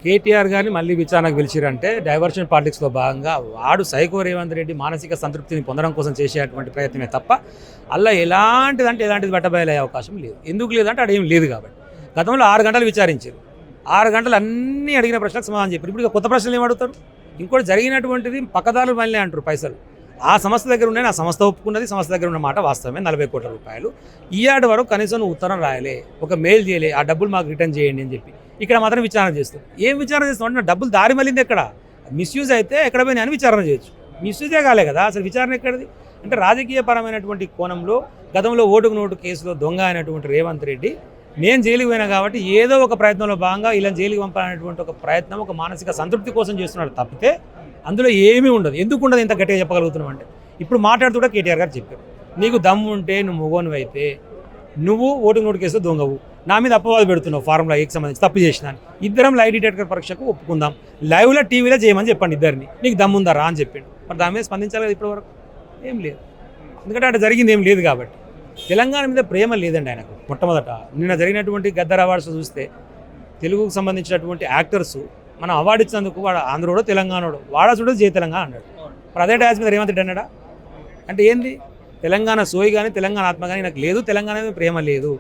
కేటీఆర్ గారిని మళ్ళీ విచారణకు పిలిచిరంటే డైవర్షన్ పాలిటిక్స్లో భాగంగా వాడు సైకో రేవంత్ రెడ్డి మానసిక సంతృప్తిని పొందడం కోసం చేసేటువంటి ప్రయత్నమే తప్ప అలా ఎలాంటిది బట్టబయలయ్యే అవకాశం లేదు. ఎందుకు లేదంటే అక్కడ ఏం లేదు కాబట్టి. గతంలో 6 గంటలు విచారించారు. 6 గంటలు అన్ని అడిగిన ప్రశ్నలకు సమాధానం చెప్పారు. ఇప్పుడు కొత్త ప్రశ్నలు ఏం అడుగుతారు? ఇంకోటి జరిగినటువంటిది పక్కదారులు మళ్ళీ అంటారు పైసలు. ఆ సంస్థ దగ్గర ఉన్నాయి, ఆ సంస్థ ఒప్పుకున్నది, సంస్థ దగ్గర ఉన్న మాట వాస్తవమే 40 కోట్ల రూపాయలు. ఈయాటి వరకు కనీసం నువ్వు ఉత్తరం రాయలే, ఒక మెయిల్ చేయలే, ఆ డబ్బులు మాకు రిటర్న్ చేయండి అని చెప్పి ఇక్కడ మాత్రం విచారణ చేస్తాం. ఏం విచారణ చేస్తాం అంటే డబ్బులు దారి మళ్ళింది ఎక్కడ, మిస్యూజ్ అయితే ఎక్కడ పోయినా అని విచారణ చేయొచ్చు. మిస్యూజే కాలే కదా, అసలు విచారణ ఎక్కడిది అంటే రాజకీయపరమైనటువంటి కోణంలో గతంలో ఓటుకు నోటు కేసులో దొంగ అయినటువంటి రేవంత్ రెడ్డి నేను జైలుకి పోయినా కాబట్టి ఏదో ఒక ప్రయత్నంలో భాగంగా ఇలా జైలుకి పంపాలనేటువంటి ఒక ప్రయత్నం, ఒక మానసిక సంతృప్తి కోసం చేస్తున్నాడు తప్పితే అందులో ఏమీ ఉండదు. ఎందుకు ఉండదు ఇంత గట్టిగా చెప్పగలుగుతున్నాం అంటే ఇప్పుడు మాట్లాడుతూ కూడా కేటీఆర్ గారు చెప్పారు, నీకు దమ్ము ఉంటే నువ్వు మొగోనివి అయితే నువ్వు ఓటుకు నోటు కేసులో దొంగవు, నా మీద అపవాదు పెడుతున్నావు, ఫార్ములా ఏకి సంబంధించి తప్పు చేసినాను, ఇద్దరం లై డిటెక్టర్ పరీక్షకు ఒప్పుకుందాం, లైవ్లో టీవీలో చేయమని చెప్పండి ఇద్దరిని, నీకు దమ్ముందా రా అని చెప్పిండు. మరి దాని మీద స్పందించాలి కదా ఇప్పటివరకు ఏం లేదు. ఎందుకంటే అక్కడ జరిగింది ఏం లేదు కాబట్టి. తెలంగాణ మీద ప్రేమ లేదండి ఆయనకు. మొట్టమొదట నిన్న జరిగినటువంటి గద్దర్ అవార్డ్స్ చూస్తే తెలుగుకు సంబంధించినటువంటి యాక్టర్స్ మనం అవార్డు ఇచ్చినందుకు వాడు ఆంధ్రోడో తెలంగాణోడో వాడా చూడదు జై తెలంగాణ అన్నాడు. మరి అదే డ్యాన్స్ మీద రేవంత్ రెడ్డి అన్నాడా? అంటే ఏంది తెలంగాణ సోయి కానీ తెలంగాణ ఆత్మ కానీ నాకు లేదు, తెలంగాణ మీద ప్రేమ లేదు.